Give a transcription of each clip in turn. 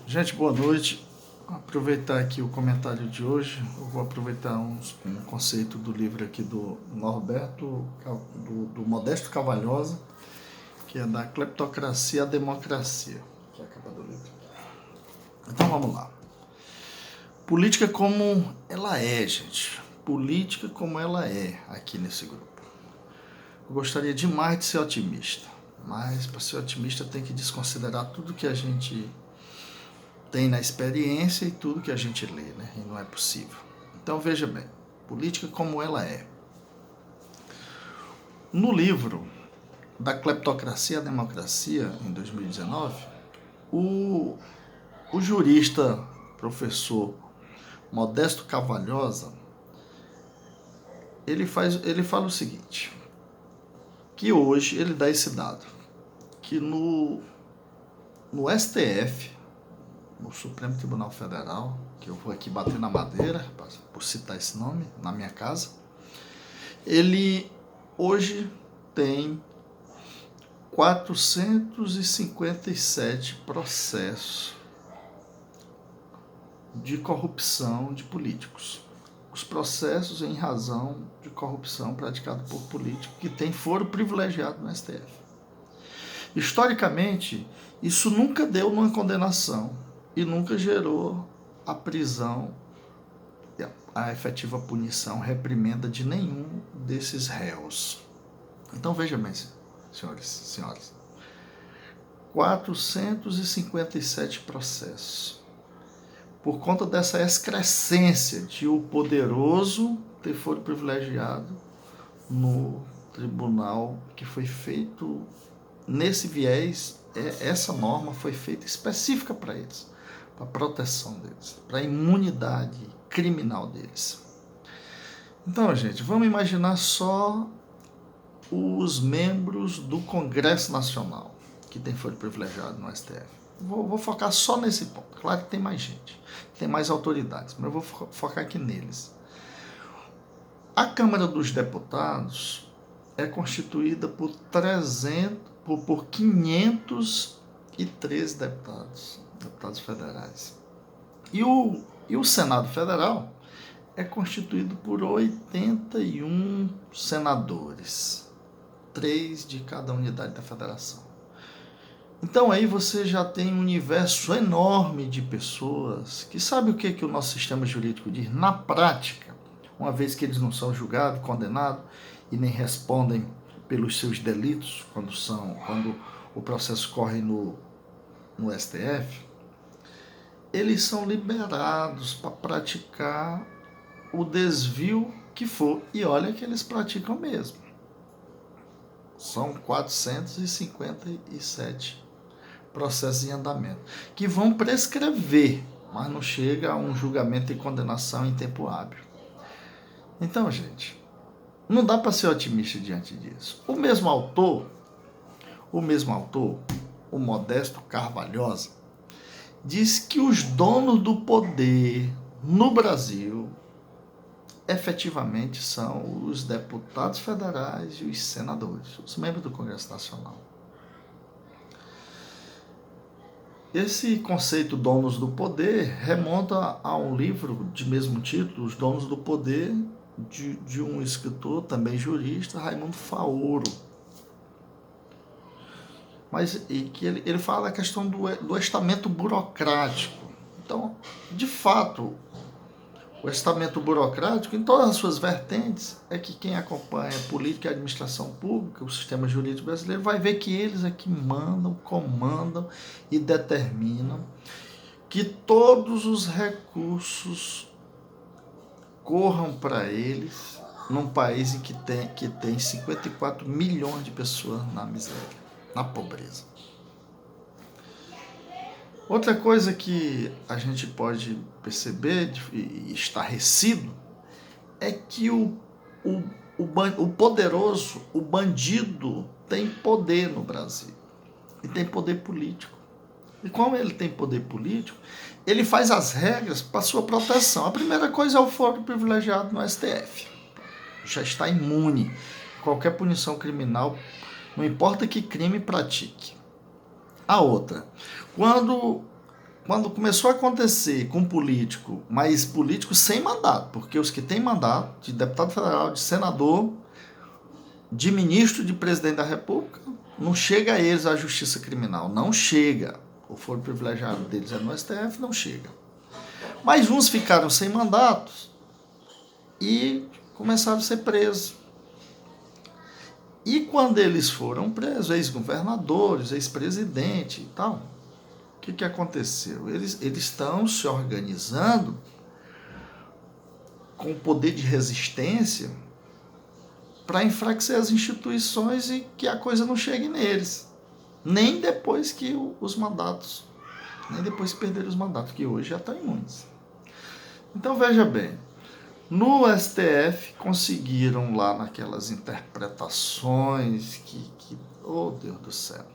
Gente, boa noite. Vou aproveitar aqui o comentário de hoje. Eu vou aproveitar um conceito do livro aqui do Norberto, do Modesto Cavalhosa, que é da Cleptocracia à Democracia, que é a capa do livro. Então vamos lá. Política como ela é, gente. Política como ela é aqui nesse grupo. Eu gostaria demais de ser otimista, mas para ser otimista tem que desconsiderar tudo que a gente tem na experiência e tudo que a gente lê, né? E não é possível. Então veja bem, política como ela é. No livro da Cleptocracia à Democracia, em 2019, o jurista, professor Modesto Cavalhosa, ele fala o seguinte, que hoje ele dá esse dado, que no STF, no Supremo Tribunal Federal, que eu vou aqui bater na madeira, por citar esse nome, na minha casa, ele hoje tem 457 processos de corrupção de políticos. Os processos em razão de corrupção praticada por políticos que têm foro privilegiado no STF. Historicamente, isso nunca deu uma condenação e nunca gerou a prisão, a efetiva punição, reprimenda de nenhum desses réus. Então veja bem, senhores e senhoras, 457 processos. Por conta dessa excrescência de o poderoso ter foro privilegiado no tribunal, que foi feito nesse viés, essa norma foi feita específica para eles, para a proteção deles, para a imunidade criminal deles. Então, gente, vamos imaginar só os membros do Congresso Nacional que tem foro privilegiado no STF. Vou focar só nesse ponto. Claro que tem mais gente, tem mais autoridades, mas eu vou focar aqui neles. A Câmara dos Deputados é constituída por 513 deputados federais. E o Senado Federal é constituído por 81 senadores, 3 de cada unidade da federação. Então aí você já tem um universo enorme de pessoas que sabe o que o nosso sistema jurídico diz na prática, uma vez que eles não são julgados, condenados e nem respondem pelos seus delitos quando o processo corre no STF, eles são liberados para praticar o desvio que for. E olha que eles praticam mesmo. São 457 processos em andamento, que vão prescrever, mas não chega a um julgamento e condenação em tempo hábil. Então, gente, não dá para ser otimista diante disso. O mesmo autor, o Modesto Cavalhosa, diz que os donos do poder no Brasil efetivamente são os deputados federais e os senadores, os membros do Congresso Nacional. Esse conceito donos do poder remonta a um livro de mesmo título, Os Donos do Poder, de um escritor, também jurista, Raimundo Faoro. Mas que ele fala da questão do estamento burocrático. Então, de fato, o estamento burocrático, em todas as suas vertentes, é que quem acompanha política e administração pública, o sistema jurídico brasileiro, vai ver que eles é que mandam, comandam e determinam que todos os recursos corram para eles num país em que tem 54 milhões de pessoas na miséria, na pobreza. Outra coisa que a gente pode perceber e estarrecido é que o poderoso, o bandido, tem poder no Brasil. E tem poder político. E como ele tem poder político, ele faz as regras para sua proteção. A primeira coisa é o foro privilegiado no STF. Já está imune. Qualquer punição criminal, não importa que crime pratique. A outra, quando quando começou a acontecer com político, mas político sem mandato, porque os que têm mandato, de deputado federal, de senador, de ministro, de presidente da República, não chega a eles a justiça criminal, não chega. O foro privilegiado deles é no STF, não chega. Mas uns ficaram sem mandatos e começaram a ser presos. E quando eles foram presos, ex-governadores, ex-presidente e tal, o que aconteceu? Eles estão se organizando com poder de resistência para enfraquecer as instituições e que a coisa não chegue neles. Nem depois que os mandatos, nem depois que perderam os mandatos, que hoje já estão imunes. Então veja bem, no STF conseguiram lá naquelas interpretações que oh Deus do céu.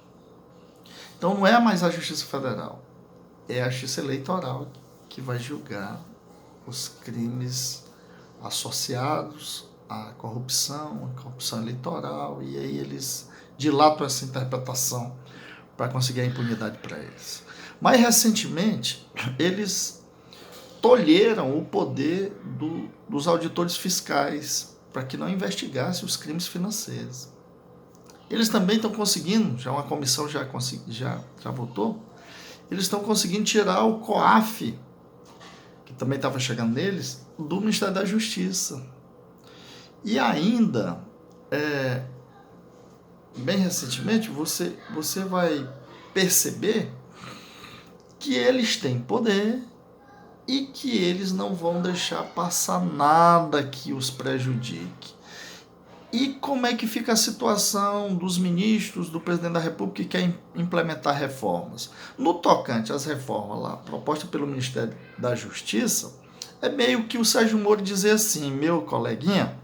Então não é mais a Justiça Federal, é a Justiça Eleitoral que vai julgar os crimes associados à corrupção eleitoral, e aí eles dilatam essa interpretação para conseguir a impunidade para eles. Mais recentemente, eles tolheram o poder dos auditores fiscais para que não investigasse os crimes financeiros. Eles também estão conseguindo, já uma comissão já votou, eles estão conseguindo tirar o COAF, que também estava chegando neles, do Ministério da Justiça. E ainda, bem recentemente, você vai perceber que eles têm poder e que eles não vão deixar passar nada que os prejudique. E como é que fica a situação dos ministros, do presidente da República que quer implementar reformas? No tocante às reformas lá, propostas pelo Ministério da Justiça, é meio que o Sérgio Moro dizer assim, meu coleguinha,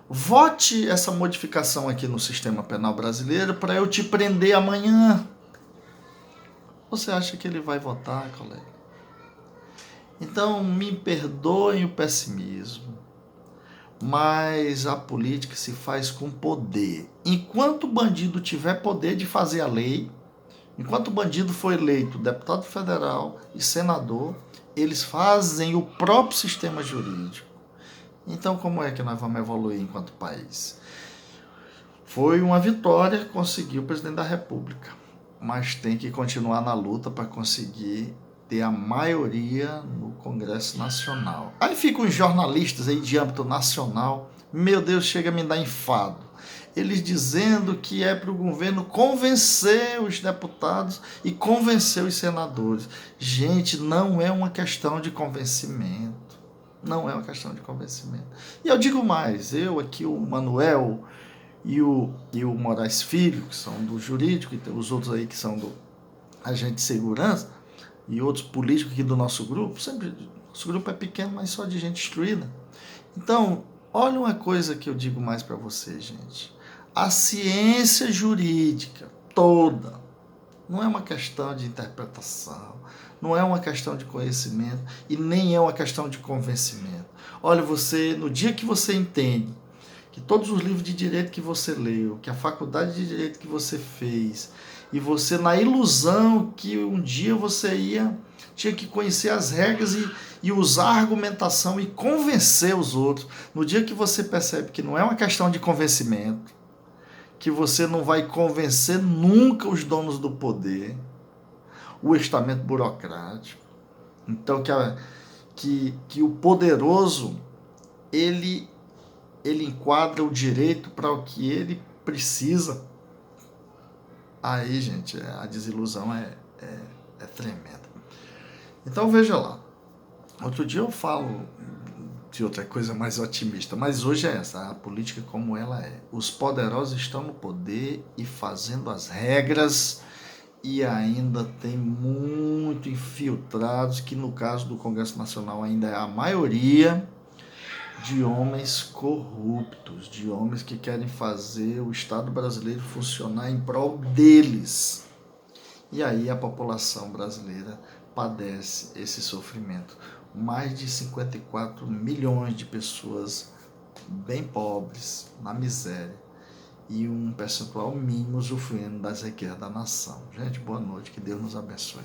vote essa modificação aqui no sistema penal brasileiro para eu te prender amanhã. Você acha que ele vai votar, colega? Então, me perdoem o pessimismo, mas a política se faz com poder. Enquanto o bandido tiver poder de fazer a lei, enquanto o bandido for eleito deputado federal e senador, eles fazem o próprio sistema jurídico. Então, como é que nós vamos evoluir enquanto país? Foi uma vitória conseguir o presidente da República, mas tem que continuar na luta para conseguir ter a maioria no Congresso Nacional. Aí ficam os jornalistas aí de âmbito nacional, meu Deus, chega a me dar enfado. Eles dizendo que é para o governo convencer os deputados e convencer os senadores. Gente, não é uma questão de convencimento. Não é uma questão de convencimento. E eu digo mais, eu aqui, o Manuel e o Moraes Filho, que são do jurídico, e os outros aí que são do agente de segurança, e outros políticos aqui do nosso grupo, nosso grupo é pequeno, mas só de gente instruída. Então, olha uma coisa que eu digo mais para vocês, gente. A ciência jurídica toda não é uma questão de interpretação, não é uma questão de conhecimento e nem é uma questão de convencimento. Olha, você, no dia que você entende que todos os livros de direito que você leu, que a faculdade de direito que você fez, e você na ilusão que um dia você tinha que conhecer as regras e usar a argumentação e convencer os outros, no dia que você percebe que não é uma questão de convencimento, que você não vai convencer nunca os donos do poder, o estamento burocrático, então que o poderoso ele enquadra o direito para o que ele precisa. Aí, gente, a desilusão é tremenda. Então, veja lá. Outro dia eu falo de outra coisa mais otimista, mas hoje é essa, a política como ela é. Os poderosos estão no poder e fazendo as regras, e ainda tem muito infiltrados, que no caso do Congresso Nacional ainda é a maioria, de homens corruptos, de homens que querem fazer o Estado brasileiro funcionar em prol deles. E aí a população brasileira padece esse sofrimento. Mais de 54 milhões de pessoas bem pobres, na miséria, e um percentual mínimo usufruindo das riquezas da nação. Gente, boa noite, que Deus nos abençoe.